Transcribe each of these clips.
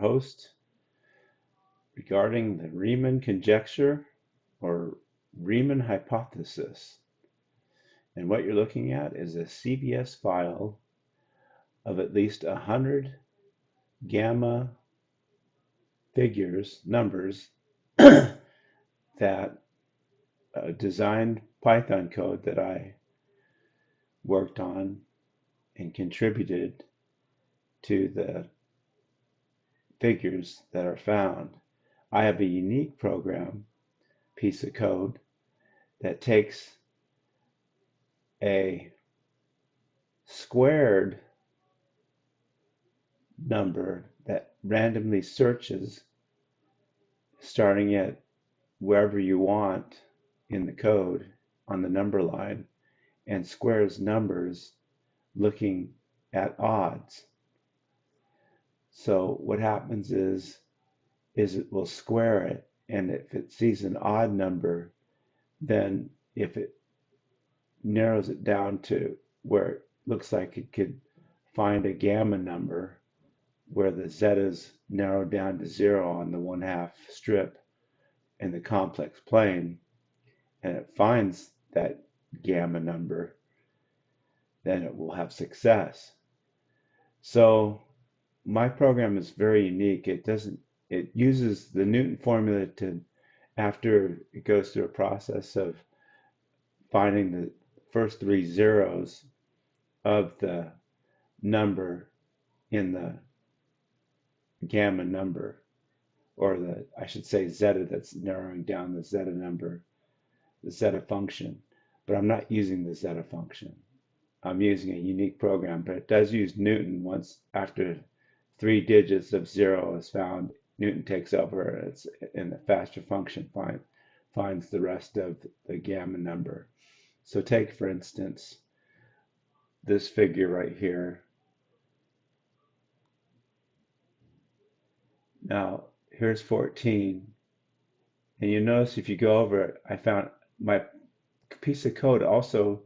host regarding the Riemann Conjecture or Riemann hypothesis. And what you're looking at is a CBS file of at least 100 gamma figures, numbers, that designed Python code that I worked on and contributed to the figures that are found. I have a unique program, piece of code, that takes a squared number that randomly searches starting at wherever you want in the code on the number line and squares numbers looking at odds. So what happens is it will square it, and if it sees an odd number, then if it narrows it down to where it looks like it could find a gamma number where the zeta is narrowed down to 0 on the 1/2 strip in the complex plane, and it finds that gamma number, then it will have success. So my program is very unique. It uses the Newton formula to, after it goes through a process of finding the first 3 zeros of the number in the gamma number, or I should say zeta, that's narrowing down the zeta number, the zeta function. But I'm not using the zeta function. I'm using a unique program, but it does use Newton. Once after 3 digits of 0 is found, Newton takes over. It's in the faster function finds the rest of the gamma number. So take, for instance, this figure right here. Now, here's 14. And you notice if you go over it, I found my piece of code also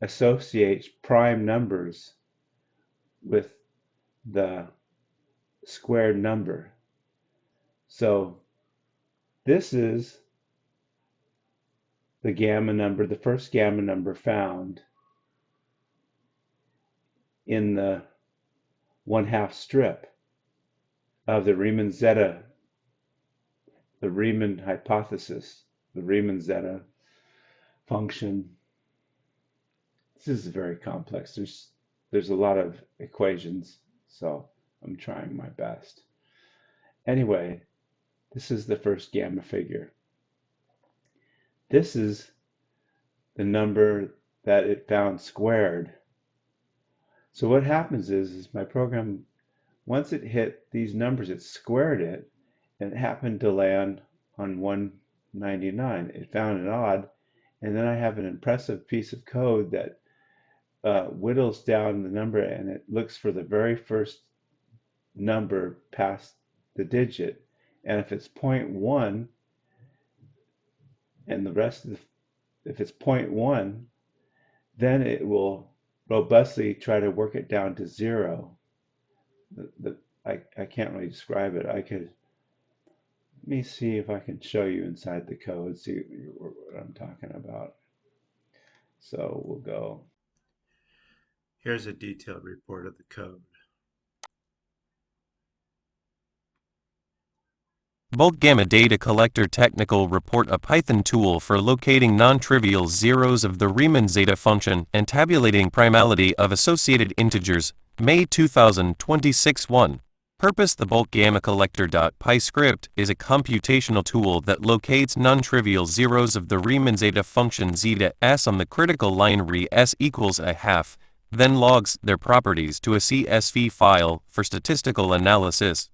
associates prime numbers with the squared number. So this is the gamma number, the first gamma number found in the 1/2 strip of the Riemann zeta, the Riemann hypothesis, the Riemann zeta function. This is very complex. There's a lot of equations, so I'm trying my best. Anyway, this is the first gamma figure. This is the number that it found squared. So what happens is my program, once it hit these numbers, it squared it, and it happened to land on 199. It found an odd, and then I have an impressive piece of code that whittles down the number, and it looks for the very first number past the digit. And if it's 0.1, and the rest of if it's 0.1, then it will robustly try to work it down to 0. I can't really describe it. Let me see if I can show you inside the code, see what I'm talking about. So we'll go. Here's a detailed report of the code. Bulk Gamma Data Collector Technical Report, a Python tool for locating non-trivial zeros of the Riemann zeta function and tabulating primality of associated integers, May 2026 1. Purpose: the Bulk Gamma Collector.py script is a computational tool that locates non-trivial zeros of the Riemann zeta function zeta s on the critical line re s equals a half, then logs their properties to a CSV file for statistical analysis.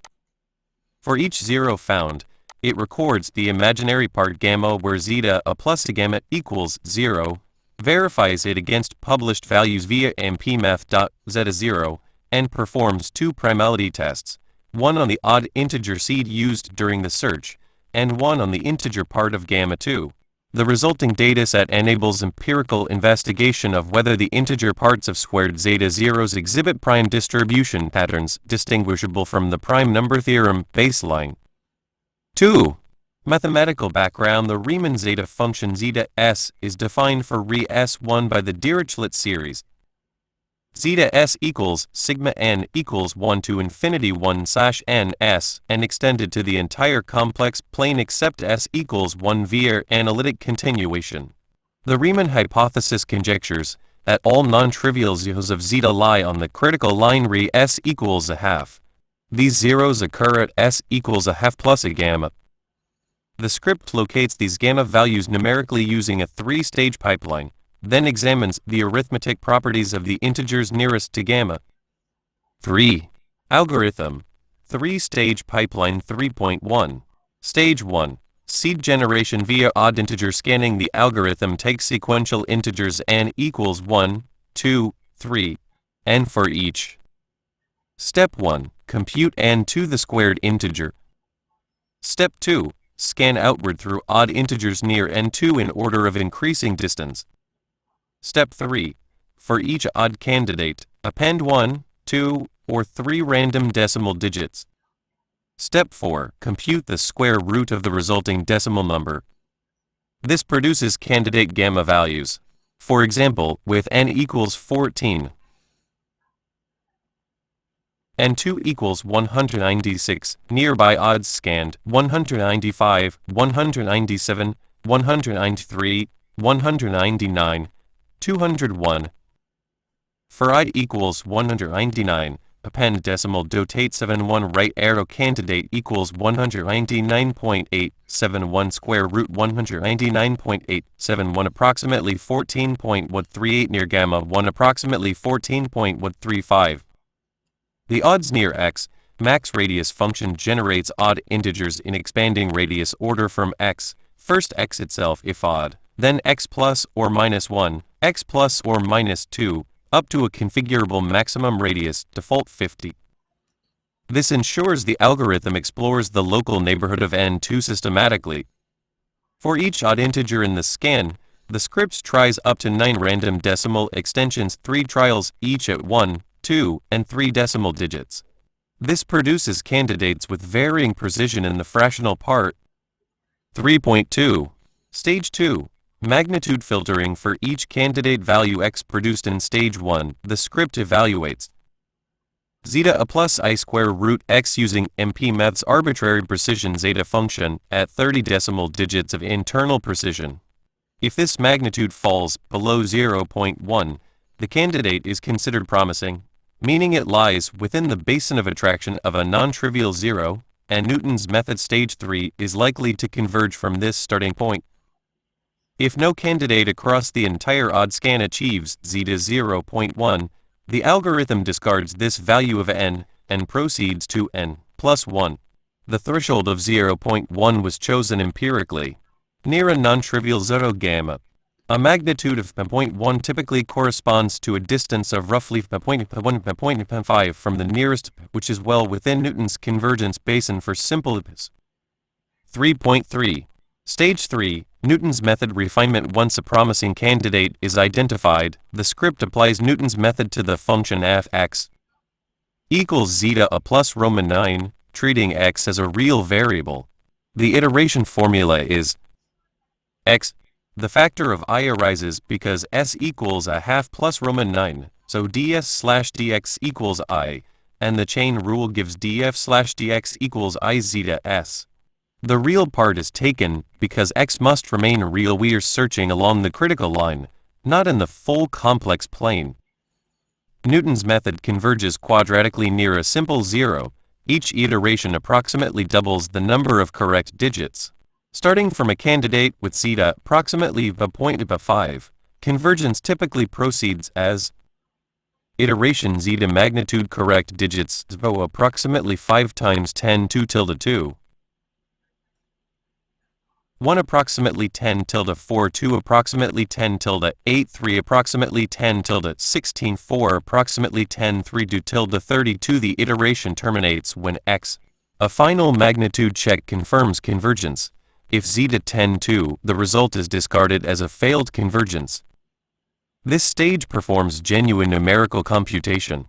For each zero found, it records the imaginary part gamma where zeta a plus gamma equals 0, verifies it against published values via mpmath.zeta0, and performs 2 primality tests, one on the odd integer seed used during the search, and one on the integer part of gamma 2. The resulting dataset enables empirical investigation of whether the integer parts of squared zeta zeros exhibit prime distribution patterns distinguishable from the prime number theorem baseline. 2. Mathematical background. The Riemann zeta function zeta s is defined for Re S1 by the Dirichlet series. Zeta s equals sigma n equals 1 to infinity 1 slash n s and extended to the entire complex plane except s equals 1 via analytic continuation. The Riemann hypothesis conjectures that all non-trivial zeros of zeta lie on the critical line Re s equals a half. These zeros occur at s equals a half plus a gamma. The script locates these gamma values numerically using a three-stage pipeline, then examines the arithmetic properties of the integers nearest to gamma. 3. Algorithm. Three-stage pipeline 3.1. Stage 1. Seed generation via odd integer scanning. The algorithm takes sequential integers n equals 1, 2, 3, n for each. Step 1. Compute n to the squared integer. Step 2. Scan outward through odd integers near n2 in order of increasing distance. Step 3. For each odd candidate, append 1, 2, or 3 random decimal digits. Step 4. Compute the square root of the resulting decimal number. This produces candidate gamma values. For example, with n equals 14, n2 equals 196, nearby odds scanned 195, 197, 193, 199, 201. For I equals 199, append decimal dotate 71 right arrow candidate equals 199.871 square root 199.871 approximately 14.138 near gamma 1 approximately 14.135. The odds near x, max radius function generates odd integers in expanding radius order from x, first x itself if odd, then x plus or minus 1, x plus or minus 2, up to a configurable maximum radius, default 50. This ensures the algorithm explores the local neighborhood of n2 systematically. For each odd integer in the scan, the script tries up to 9 random decimal extensions, 3 trials each at 1, 2, and 3 decimal digits. This produces candidates with varying precision in the fractional part. 3.2. Stage 2. Magnitude filtering. For each candidate value x produced in stage 1, the script evaluates zeta a plus I square root x using MP-Math's arbitrary precision zeta function at 30 decimal digits of internal precision. If this magnitude falls below 0.1, the candidate is considered promising, meaning it lies within the basin of attraction of a non-trivial zero, and Newton's method stage 3 is likely to converge from this starting point. If no candidate across the entire odd scan achieves zeta 0.1, the algorithm discards this value of n and proceeds to n plus 1. The threshold of 0.1 was chosen empirically, near a non-trivial zero gamma. A magnitude of 0.1 typically corresponds to a distance of roughly 0.1-0.5 from the nearest, which is well within Newton's convergence basin for simple IPs. 3.3. Stage 3. Newton's method refinement. Once a promising candidate is identified, the script applies Newton's method to the function f(x) equals zeta a plus Roman 9, treating x as a real variable. The iteration formula is x. The factor of I arises because s equals a half plus Roman 9, so ds slash dx equals I, and the chain rule gives df slash dx equals I zeta s. The real part is taken because x must remain real. We are searching along the critical line, not in the full complex plane. Newton's method converges quadratically near a simple zero. Each iteration approximately doubles the number of correct digits. Starting from a candidate with zeta approximately 0.5, convergence typically proceeds as iteration zeta magnitude correct digits approximately 5 times 10 to tilde 2. 1 approximately 10 tilde 4 2 approximately 10 tilde 8 3 approximately 10 tilde 16 4 approximately 10 3 do tilde 32. The iteration terminates when x. A final magnitude check confirms convergence. If zeta tend to, the result is discarded as a failed convergence. This stage performs genuine numerical computation.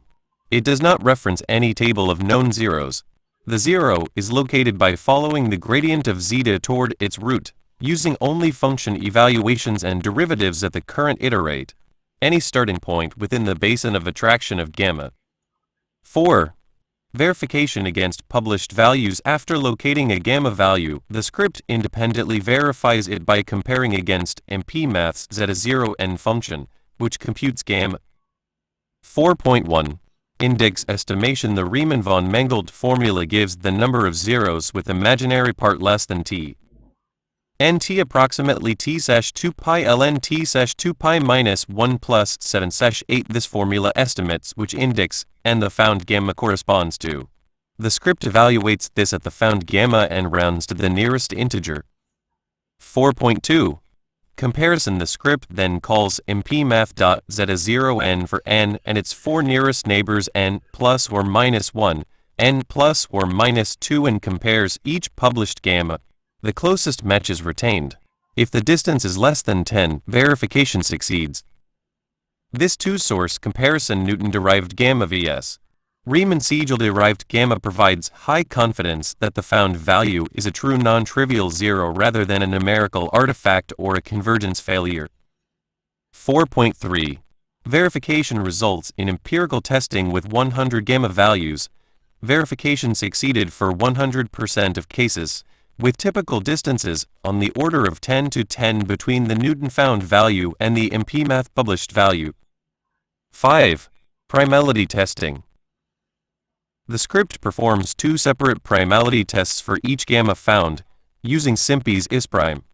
It does not reference any table of known zeros. The zero is located by following the gradient of zeta toward its root, using only function evaluations and derivatives at the current iterate, any starting point within the basin of attraction of gamma. 4. Verification against published values. After locating a gamma value, the script independently verifies it by comparing against MP-math's zeta0n function, which computes gamma. 4.1. Index estimation. The Riemann von Mangold formula gives the number of zeros with imaginary part less than t. Nt approximately t/2 pi ln t/2 pi minus 1 plus 7/8. This formula estimates which index and the found gamma corresponds to. The script evaluates this at the found gamma and rounds to the nearest integer. 4.2. Comparison. The script then calls mpmath.zeta0n for n and its four nearest neighbors n plus or minus 1, n plus or minus 2 and compares each published gamma. The closest match is retained. If the distance is less than 10, verification succeeds. This two-source comparison Newton-derived gamma vs. Riemann-Siegel-derived gamma provides high confidence that the found value is a true non-trivial zero rather than a numerical artifact or a convergence failure. 4.3. Verification results in empirical testing with 100 gamma values. Verification succeeded for 100% of cases, with typical distances on the order of 10 to 10 between the Newton found value and the MP-math published value. 5. Primality testing. The script performs two separate primality tests for each gamma found, using SIMPy's isPrime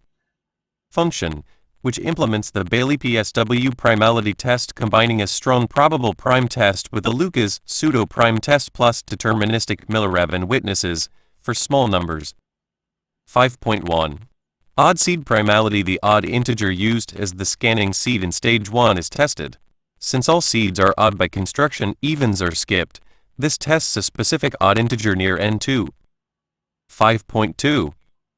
function, which implements the Bailey-PSW primality test, combining a strong probable prime test with a Lucas pseudo-prime test plus deterministic Miller-Rabin witnesses for small numbers. 5.1. Odd seed primality. The odd integer used as the scanning seed in stage 1 is tested. Since all seeds are odd by construction, evens are skipped. This tests a specific odd integer near n2. 5.2.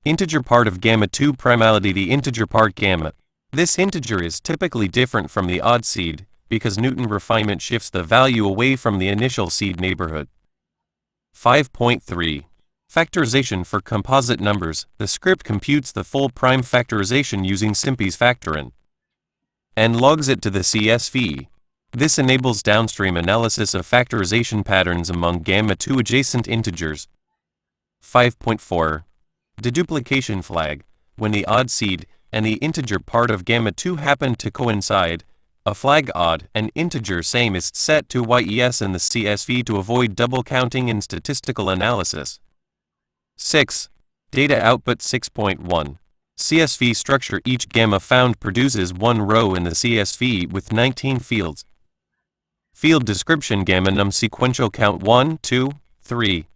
Integer part of gamma 2 primality. The integer part gamma. This integer is typically different from the odd seed, because Newton refinement shifts the value away from the initial seed neighborhood. 5.3. Factorization for composite numbers. The script computes the full prime factorization using SIMPy's factorin and logs it to the CSV. This enables downstream analysis of factorization patterns among gamma 2 adjacent integers. 5.4. Deduplication flag. When the odd seed and the integer part of gamma 2 happen to coincide, a flag odd and integer same is set to YES in the CSV to avoid double counting in statistical analysis. 6. Data output. 6.1. CSV structure. Each gamma found produces one row in the CSV with 19 fields. Field description. Gamma num sequential count 1, 2, 3.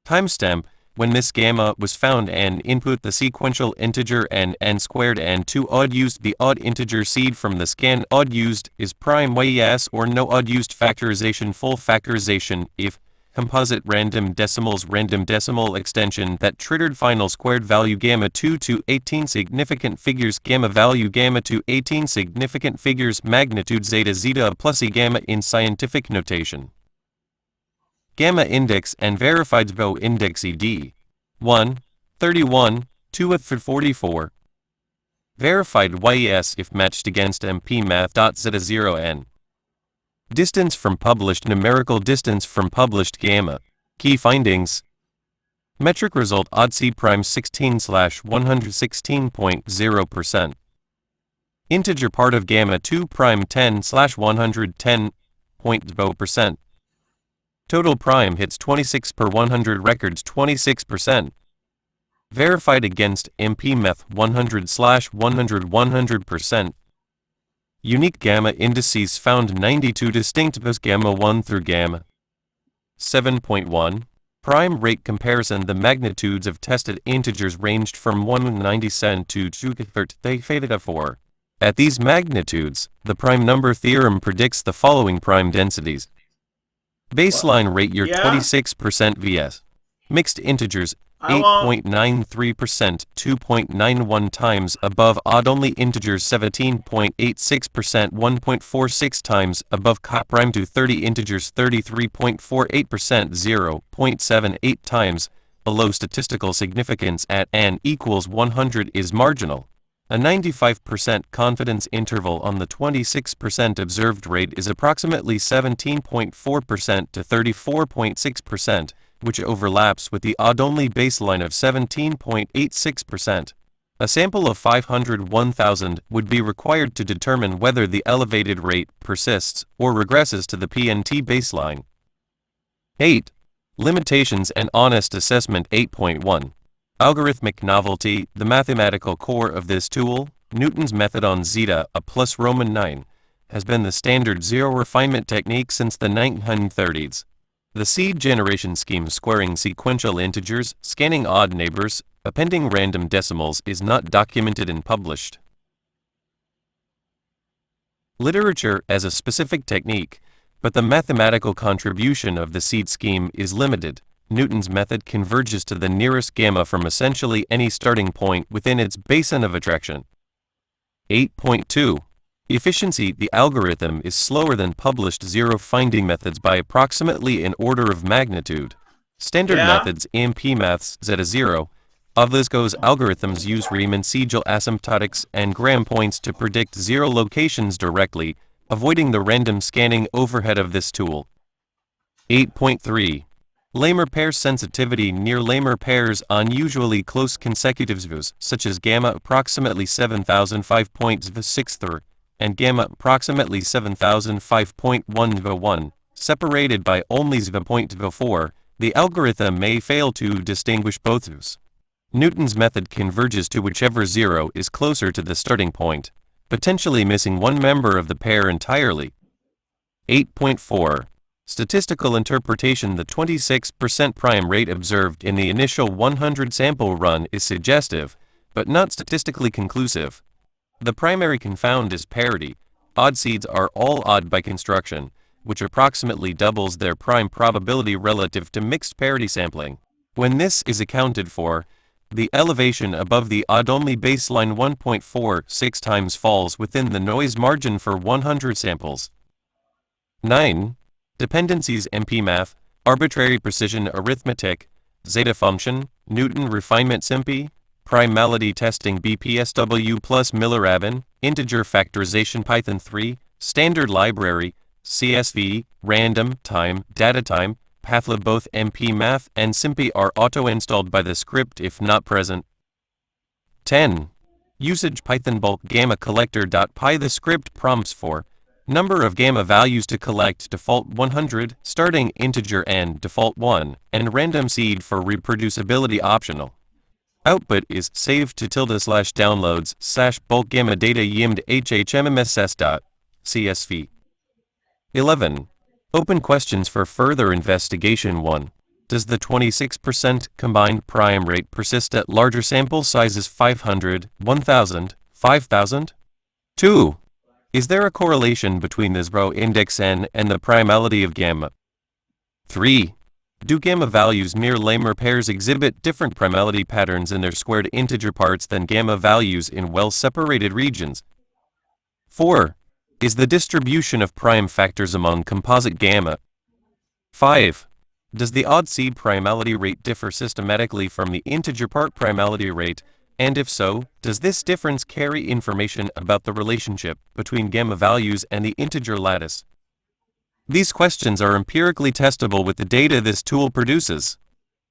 Timestamp. When this gamma was found and input the sequential integer n squared and 2 odd used. The odd integer seed from the scan odd used is prime YES or no odd used. Factorization. Full factorization if composite random decimal extension that triggered final squared value gamma 2 to 18 significant figures gamma value gamma to 18 significant figures magnitude zeta plus e gamma in scientific notation. Gamma index and verified Bo index ed 1 31 2 for 44. Verified YES if matched against mpmath.zeta0n. Distance from published. Numerical distance from published gamma. Key findings. Metric result. Odd seed prime 16/116.0%. Integer part of gamma 2 prime 10/110.0%. Total prime hits 26 per 100 records 26%. Verified against MP-math 100/100%. Unique gamma indices found 92 distinct bus gamma 1 through gamma 7.1. Prime rate comparison. The magnitudes of tested integers ranged from 1/97 to 2/4. At these magnitudes, the prime number theorem predicts the following prime densities. Baseline rate. Your Yeah? 26% vs. Mixed integers. I won't. 8.93%, 2.91 times above odd-only integers, 17.86%, 1.46 times above coprime to 30 integers, 33.48%, 0.78 times below statistical significance at n equals 100 is marginal. A 95% confidence interval on the 26% observed rate is approximately 17.4% to 34.6%, which overlaps with the odd-only baseline of 17.86%. A sample of 501,000 would be required to determine whether the elevated rate persists or regresses to the PNT baseline. 8. Limitations and honest assessment. 8.1. Algorithmic novelty. The mathematical core of this tool, Newton's method on zeta, a plus Roman 9, has been the standard zero refinement technique since the 1930s. The seed generation scheme, squaring sequential integers, scanning odd neighbors, appending random decimals, is not documented and published. Literature as a specific technique, but the mathematical contribution of the seed scheme is limited. Newton's method converges to the nearest gamma from essentially any starting point within its basin of attraction. 8.2. Efficiency. The algorithm is slower than published zero-finding methods by approximately an order of magnitude. Standard Yeah? methods, MP maths, zeta 0, Ovlisco's algorithms use Riemann sigil asymptotics and gram points to predict zero locations directly, avoiding the random scanning overhead of this tool. 8.3. Lamer pair sensitivity. Near Lamer pairs, unusually close consecutives such as gamma approximately 7005.6 and gamma approximately 7005.1, separated by only 0.4, the algorithm may fail to distinguish both v's. Newton's method converges to whichever zero is closer to the starting point, potentially missing one member of the pair entirely. 8.4. Statistical interpretation. The 26% prime rate observed in the initial 100 sample run is suggestive, but not statistically conclusive. The primary confound is parity. Odd seeds are all odd by construction, which approximately doubles their prime probability relative to mixed parity sampling. When this is accounted for, the elevation above the odd-only baseline 1.46 times falls within the noise margin for 100 samples. 9. Dependencies. MP math, arbitrary precision arithmetic, zeta function, Newton refinement SIMPy, primality testing BPSW plus Miller-Aben, integer factorization Python 3, standard library, CSV, random, time, data time, Pathlib. Both MP math and SIMPy are auto-installed by the script if not present. 10. Usage. Python bulk gamma collector.py. The script prompts for number of gamma values to collect, default 100, starting integer n, default 1, and random seed for reproducibility optional. Output is saved to /downloads /bulk gamma data yimd hhmmss.csv. 11. Open questions for further investigation. 1. Does the 26% combined prime rate persist at larger sample sizes 500, 1000, 5000? 2. Is there a correlation between this row index n and the primality of gamma? 3. Do gamma values near Lamer pairs exhibit different primality patterns in their squared integer parts than gamma values in well-separated regions? 4. Is the distribution of prime factors among composite gamma? 5. Does the odd seed primality rate differ systematically from the integer part primality rate, and if so, does this difference carry information about the relationship between gamma values and the integer lattice? These questions are empirically testable with the data this tool produces.